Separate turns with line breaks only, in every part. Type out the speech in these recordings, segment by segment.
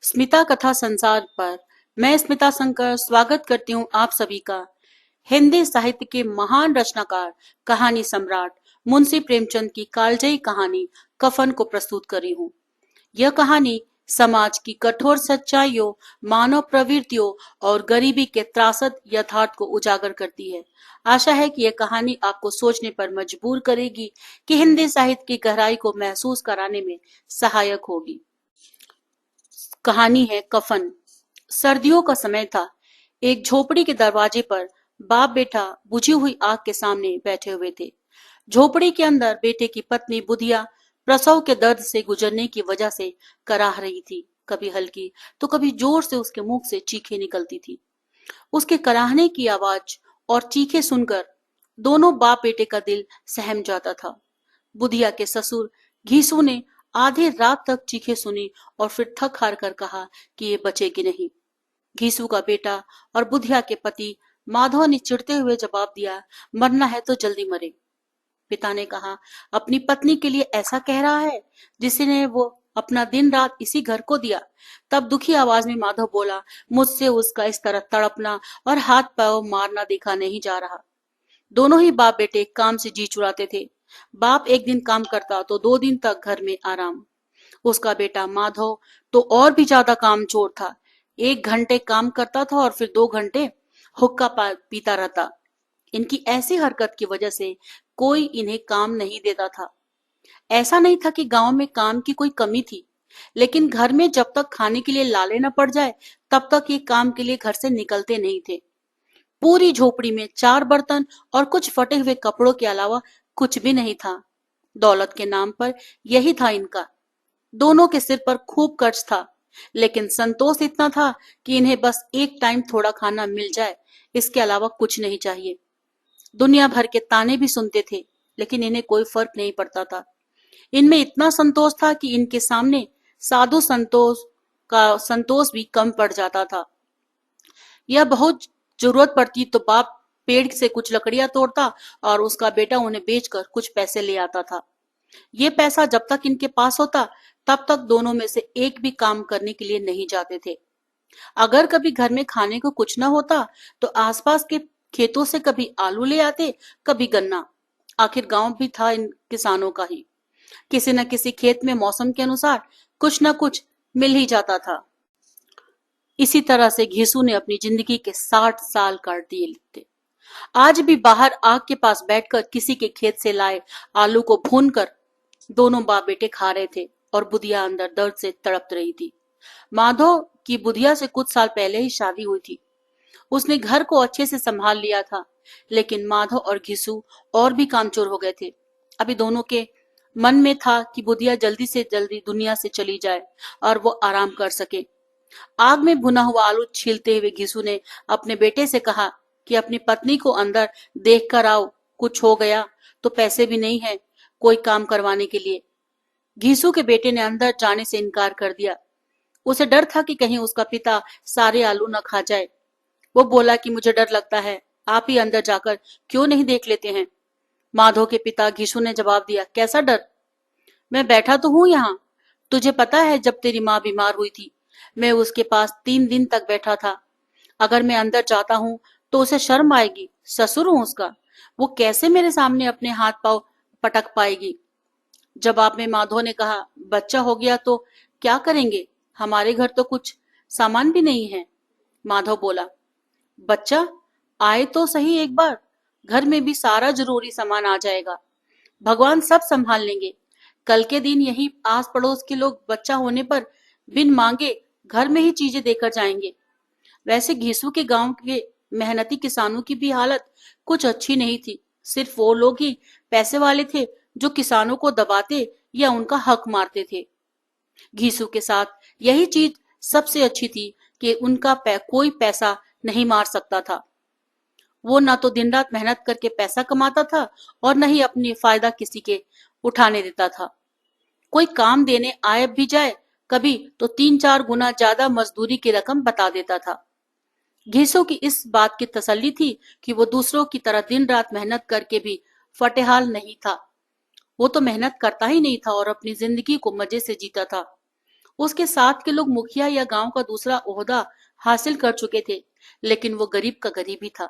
स्मिता कथा संसार पर मैं स्मिता शंकर स्वागत करती हूँ आप सभी का। हिंदी साहित्य के महान रचनाकार, कहानी सम्राट मुंशी प्रेमचंद की कालजयी कहानी कफन को प्रस्तुत करी हूँ। यह कहानी समाज की कठोर सच्चाइयों, मानव प्रवृत्तियों और गरीबी के त्रासद यथार्थ को उजागर करती है। आशा है कि यह कहानी आपको सोचने पर मजबूर करेगी, कि हिंदी साहित्य की गहराई को महसूस कराने में सहायक होगी। कहानी है कफन। सर्दियों का समय था। एक झोपड़ी के दरवाजे पर बाप बेटा बुझी हुई आग के सामने बैठे हुए थे। झोपड़ी के अंदर बेटे की पत्नी बुधिया प्रसव के दर्द से गुजरने की वजह से कराह रही थी। कभी हल्की तो कभी जोर से उसके मुख से चीखें निकलती थी। उसके कराहने की आवाज और चीखें सुनकर दोनों बाप बेटे का दिल सहम जाता था। बुधिया के ससुर घीसू ने आधी रात तक चीखें सुनी और फिर थक हार कर कहा कि ये बचेगी नहीं। घीसू का बेटा और बुधिया के पति माधव ने चिढ़ते हुए जवाब दिया, मरना है तो जल्दी मरे। पिता ने कहा, अपनी पत्नी के लिए ऐसा कह रहा है जिसने वो अपना दिन रात इसी घर को दिया। तब दुखी आवाज में माधव बोला, मुझसे उसका इस तरह तड़पना और हाथ पांव मारना देखा नहीं जा रहा। दोनों ही बाप बेटे काम से जी चुराते थे। बाप एक दिन काम करता तो 2 दिन तक घर में आराम। उसका बेटा माधव तो और भी ज्यादा कामचोर था। 1 घंटे काम करता था और फिर 2 घंटे हुक्का पीता रहता। इनकी ऐसी हरकत की वजह से कोई इन्हें काम नहीं देता था। ऐसा नहीं था कि गांव में काम की कोई कमी थी, लेकिन घर में जब तक खाने के लिए लाले न पड़ जाए तब तक ये काम के लिए घर से निकलते नहीं थे। पूरी झोपड़ी में 4 बर्तन और कुछ फटे हुए कपड़ों के अलावा कुछ भी नहीं था। दौलत के नाम पर यही था इनका। दोनों के सिर पर खूब कर्ज था, लेकिन संतोष इतना था कि इन्हें बस एक टाइम थोड़ा खाना मिल जाए, इसके अलावा कुछ नहीं चाहिए। दुनिया भर के ताने भी सुनते थे, लेकिन इन्हें कोई फर्क नहीं पड़ता था। इनमें इतना संतोष था कि इनके सामने साधु संतोष भी कम पड़ जाता था। यह बहुत जरूरत पड़ती तो बाप पेड़ से कुछ लकड़ियां तोड़ता और उसका बेटा उन्हें बेचकर कुछ पैसे ले आता था। ये पैसा जब तक इनके पास होता तब तक दोनों में से एक भी काम करने के लिए नहीं जाते थे। अगर कभी घर में खाने को कुछ न होता तो आसपास के खेतों से कभी आलू ले आते, कभी गन्ना। आखिर गांव भी था इन किसानों का ही। किसी न किसी खेत में मौसम के अनुसार कुछ न कुछ मिल ही जाता था। इसी तरह से घिसू ने अपनी जिंदगी के 60 साल काट दिए थे। आज भी बाहर आग के पास बैठकर किसी के खेत से लाए आलू को भूनकर दोनों बाप बेटे खा रहे थे और बुधिया अंदर दर्द से तड़प रही थी। माधव की बुधिया से कुछ साल पहले ही शादी हुई थी। उसने घर को अच्छे से संभाल लिया था, लेकिन माधव और घिसू और भी कामचोर हो गए थे। अभी दोनों के मन में था कि बुधिया जल्दी से जल्दी दुनिया से चली जाए और वो आराम कर सके। आग में भुना हुआ आलू छीलते हुए घिसू ने अपने बेटे से कहा कि अपनी पत्नी को अंदर देख कर आओ, कुछ हो गया तो पैसे भी नहीं है कोई काम करवाने के लिए। घिसू के बेटे ने अंदर जाने से इनकार कर दिया। उसे डर था कि कहीं उसका पिता सारे आलू न खा जाए। वो बोला कि मुझे डर लगता है, आप ही अंदर जाकर क्यों नहीं देख लेते हैं। माधव के पिता घिसू ने जवाब दिया, कैसा डर? मैं बैठा तो हूं यहाँ। तुझे पता है जब तेरी माँ बीमार हुई थी, मैं उसके पास 3 दिन तक बैठा था। अगर मैं अंदर जाता हूँ तो उसे शर्म आएगी, ससुर हूं उसका, वो कैसे मेरे सामने अपने हाथ पांव पटक पाएगी। जवाब में माधव ने कहा, बच्चा हो गया तो क्या करेंगे, हमारे घर तो कुछ सामान भी नहीं है। माधव बोला, बच्चा आए तो सही एक बार, घर में भी सारा जरूरी सामान आ जाएगा, भगवान सब संभाल लेंगे। कल के दिन यही आस पड़ोस के लोग बच्चा होने पर बिन मांगे घर में ही चीजें देकर जाएंगे। वैसे घीसू के गांव के मेहनती किसानों की भी हालत कुछ अच्छी नहीं थी। सिर्फ वो लोग ही पैसे वाले थे जो किसानों को दबाते या उनका हक मारते थे। घीसू के साथ यही चीज सबसे अच्छी थी कि उनका कोई पैसा नहीं मार सकता था। वो ना तो दिन रात मेहनत करके पैसा कमाता था और न ही अपनी फायदा किसी के उठाने देता था। कोई काम देने आए भी जाए कभी तो 3-4 गुना ज्यादा मजदूरी की रकम बता देता था। घीसू की इस बात की तसल्ली थी कि वो दूसरों की तरह दिन रात मेहनत करके भी फटेहाल नहीं था। वो तो मेहनत करता ही नहीं था और अपनी जिंदगी को मजे से जीता था। उसके साथ के लोग मुखिया या गांव का दूसरा ओहदा हासिल कर चुके थे, लेकिन वो गरीब का गरीब ही था।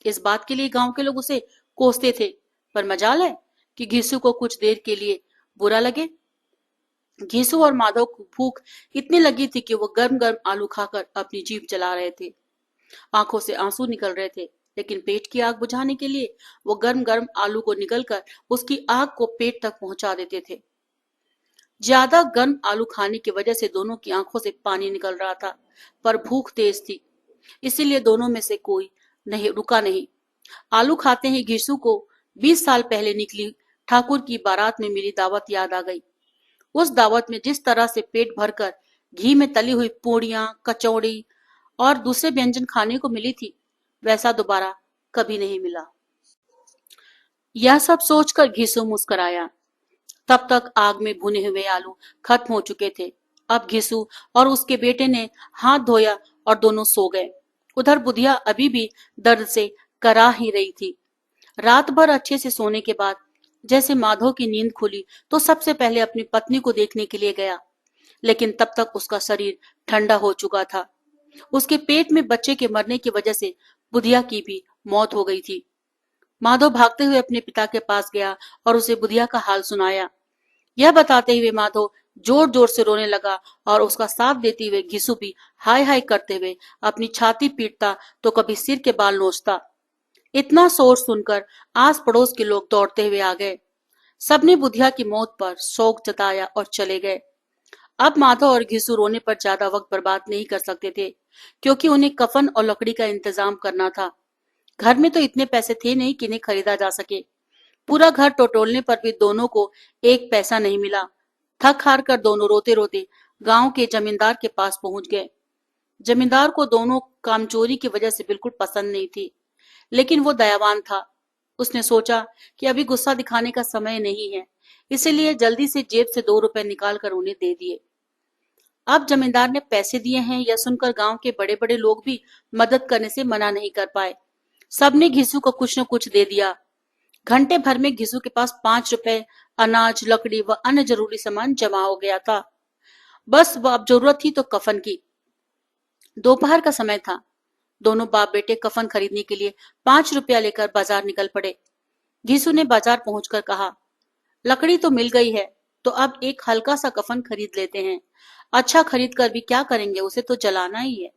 इस बात के लिए गांव के लोग उसे कोसते थे। पर मजाल है कि घिसू को कुछ देर के लिए बुरा लगे। घिसू और माधव को भूख इतनी लगी थी कि वो गर्म गर्म आलू खाकर अपनी जीभ जला रहे थे। आंखों से आंसू निकल रहे थे, लेकिन पेट की आग बुझाने के लिए वो गर्म गर्म आलू को निगलकर उसकी आग को पेट तक पहुंचा देते थे। ज्यादा गर्म आलू खाने की वजह से दोनों की आंखों से पानी निकल रहा था, पर भूख तेज थी, इसीलिए दोनों में से कोई नहीं रुका नहीं। आलू खाते ही घिसू को 20 साल पहले निकली ठाकुर की बारात में मिली दावत याद आ गई। उस दावत में जिस तरह से पेट भरकर घी में तली हुई पूड़ियां, कचौड़ी और दूसरे व्यंजन खाने को मिली थी, वैसा दोबारा कभी नहीं मिला। यह सब सोचकर घिसू मुस्कुराया। तब तक आग में भुने हुए आलू खत्म हो चुके थे। अब घिसू और उसके बेटे ने हाथ धोया और दोनों सो गए। उधर बुधिया अभी भी दर्द से करा ही रही थी। रात भर अच्छे से सोने के बाद जैसे माधव की नींद खुली तो सबसे पहले अपनी पत्नी को देखने के लिए गया, लेकिन तब तक उसका शरीर ठंडा हो चुका था। उसके पेट में बच्चे के मरने की वजह से बुधिया की भी मौत हो गई थी। माधव भागते हुए अपने पिता के पास गया और उसे बुधिया का हाल सुनाया। यह बताते हुए माधव जोर जोर से रोने लगा और उसका साथ देते हुए घिसू भी हाय हाय करते हुए अपनी छाती पीटता तो कभी सिर के बाल नोचता। इतना शोर सुनकर आस पड़ोस के लोग दौड़ते हुए आ गए। सबने बुधिया की मौत पर शोक जताया और चले गए। अब माधव और घिसू रोने पर ज्यादा वक्त बर्बाद नहीं कर सकते थे, क्योंकि उन्हें कफन और लकड़ी का इंतजाम करना था। घर में तो इतने पैसे थे नहीं कि इन्हें खरीदा जा सके। पूरा घर टटोलने पर भी दोनों को एक पैसा नहीं मिला। थक हार कर दोनों रोते रोते गांव के जमींदार के पास पहुंच गए। जमींदार को दोनों कामचोरी की वजह से बिल्कुल पसंद नहीं थी, लेकिन वो दयावान था। उसने सोचा कि अभी गुस्सा दिखाने का समय नहीं है, इसीलिए जल्दी से जेब से 2 रुपए निकाल कर उन्हें दे दिए। अब जमींदार ने पैसे दिए हैं यह सुनकर गांव के बड़े बड़े लोग भी मदद करने से मना नहीं कर पाए। सबने घिसू को कुछ न कुछ दे दिया। घंटे भर में घिसू के पास 5 रुपए, अनाज, लकड़ी व अन्य जरूरी सामान जमा हो गया था। बस अब जरूरत थी तो कफन की। दोपहर का समय था। दोनों बाप बेटे कफन खरीदने के लिए 5 रुपया लेकर बाजार निकल पड़े। घिसू ने बाजार पहुंचकर कहा, लकड़ी तो मिल गई है, तो अब एक हल्का सा कफन खरीद लेते हैं। अच्छा खरीद कर भी क्या करेंगे, उसे तो जलाना ही है।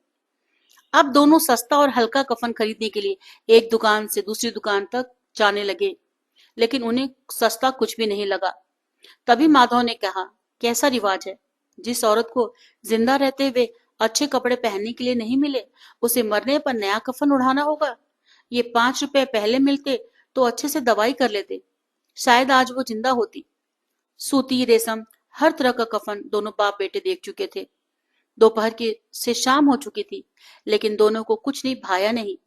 अब दोनों सस्ता और हल्का कफन खरीदने के लिए एक दुकान से दूसरी दुकान तक जाने लगे, लेकिन उन्हें सस्ता कुछ भी नहीं लगा। तभी माधव ने कहा, कैसा रिवाज है, जिस औरत को जिंदा रहते हुए अच्छे कपड़े पहनने के लिए नहीं मिले, उसे मरने पर नया कफन उड़ाना होगा। ये 5 रुपए पहले मिलते तो अच्छे से दवाई कर लेते, शायद आज वो जिंदा होती। सूती, रेशम, हर तरह का कफन दोनों बाप बेटे देख चुके थे। दोपहर की से शाम हो चुकी थी, लेकिन दोनों को कुछ नहीं भाया नहीं।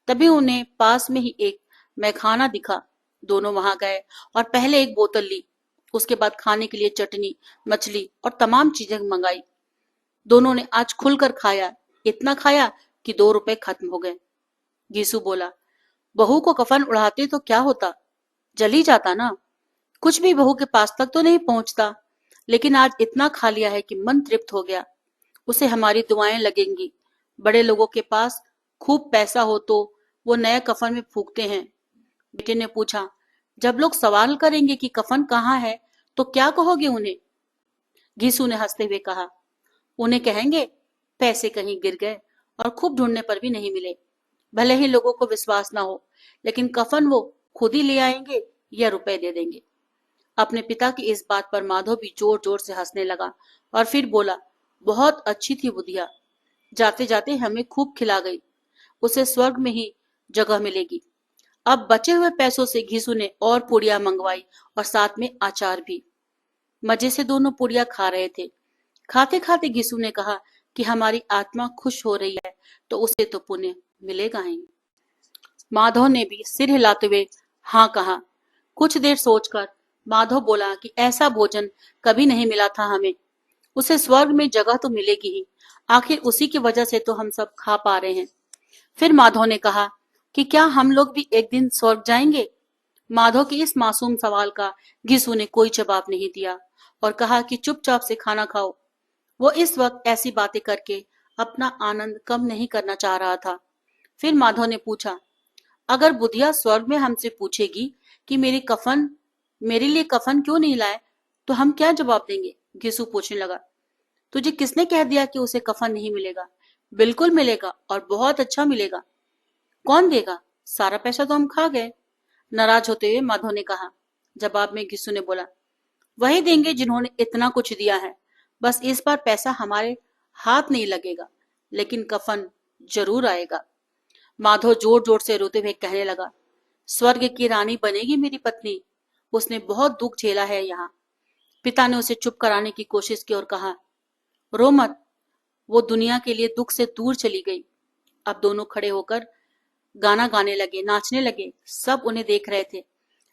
तभी उन्हें पास में ही एक मैखाना दिखा। दोनों वहां गए और पहले एक बोतल ली, उसके बाद खाने के लिए चटनी, मछली और तमाम चीजें मंगाई। दोनों ने आज खुलकर खाया, इतना खाया कि 2 रुपए खत्म हो गए। गीसू बोला, बहू को कफन उड़ाते तो क्या होता, जल ही जाता ना। कुछ भी बहू के पास तक तो नहीं पहुंचता, लेकिन आज इतना खा लिया है कि मन तृप्त हो गया। उसे हमारी दुआएं लगेंगी। बड़े लोगों के पास खूब पैसा हो तो वो नए कफन में फूकते हैं। बेटे ने पूछा, जब लोग सवाल करेंगे कि कफन कहाँ है तो क्या कहोगे उन्हें? घीसू ने हंसते हुए कहा, उन्हें कहेंगे पैसे कहीं गिर गए और खूब ढूंढने पर भी नहीं मिले। भले ही लोगों को विश्वास ना हो, लेकिन कफन वो खुद ही ले आएंगे या रुपए दे देंगे। अपने पिता की इस बात पर माधव भी जोर जोर से हंसने लगा और फिर बोला, बहुत अच्छी थी बुधिया, जाते जाते हमें खूब खिला गई। उसे स्वर्ग में ही जगह मिलेगी। अब बचे हुए पैसों से घीसू ने और पूड़ियां मंगवाई और साथ में अचार भी। मजे से दोनों पूड़ियां खा रहे थे। खाते खाते घीसू ने कहा कि हमारी आत्मा खुश हो रही है तो उसे तो पुण्य मिलेगा ही। माधव ने भी सिर हिलाते हुए हाँ कहा। कुछ देर सोचकर माधव बोला कि ऐसा भोजन कभी नहीं मिला था हमें। उसे स्वर्ग में जगह तो मिलेगी ही, आखिर उसी की वजह से तो हम सब खा पा रहे हैं। फिर माधव ने कहा कि क्या हम लोग भी एक दिन स्वर्ग जाएंगे? माधव के इस मासूम सवाल का घिसू ने कोई जवाब नहीं दिया और कहा कि चुपचाप से खाना खाओ। वो इस वक्त ऐसी बातें करके अपना आनंद कम नहीं करना चाह रहा था। फिर माधव ने पूछा, अगर बुधिया स्वर्ग में हमसे पूछेगी कि मेरे लिए कफन क्यों नहीं लाए, तो हम क्या जवाब देंगे? घिसू पूछने लगा। तुझे किसने कह दिया कि उसे कफन नहीं मिलेगा? बिल्कुल मिलेगा, और बहुत अच्छा मिलेगा। कौन देगा? सारा पैसा तो हम खा गए। नाराज होते हुए माधव ने कहा। जवाब में घिसू ने बोला, वही देंगे जिन्होंने इतना कुछ दिया है। बस इस बार पैसा हमारे हाथ नहीं लगेगा, लेकिन कफन जरूर आएगा। माधव जोर जोर से रोते हुए कहने लगा, स्वर्ग की रानी बनेगी मेरी पत्नी। उसने बहुत दुख झेला है यहाँ। पिता ने उसे चुप कराने की कोशिश की और कहा, रो मत, वो दुनिया के लिए दुख से दूर चली गई। अब दोनों खड़े होकर गाना गाने लगे, नाचने लगे। सब उन्हें देख रहे थे,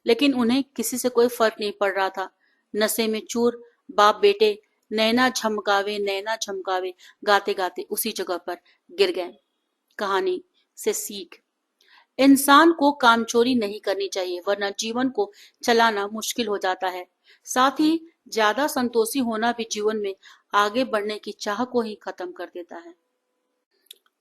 लेकिन उन्हें किसी से कोई फर्क नहीं पड़ रहा था। नशे में चूर बाप बेटे नैना झमकावे गाते गाते उसी जगह पर गिर गए। कहानी से सीख, इंसान को कामचोरी नहीं करनी चाहिए, वरना जीवन को चलाना मुश्किल हो जाता है। साथ ही ज्यादा संतोषी होना भी जीवन में आगे बढ़ने की चाह को ही खत्म कर देता है।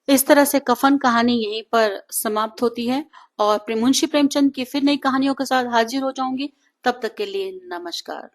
इस तरह से कफन कहानी यहीं पर समाप्त होती है और मुंशी प्रेमचंद की फिर नई कहानियों के साथ हाजिर हो जाऊंगी। तब तक के लिए नमस्कार।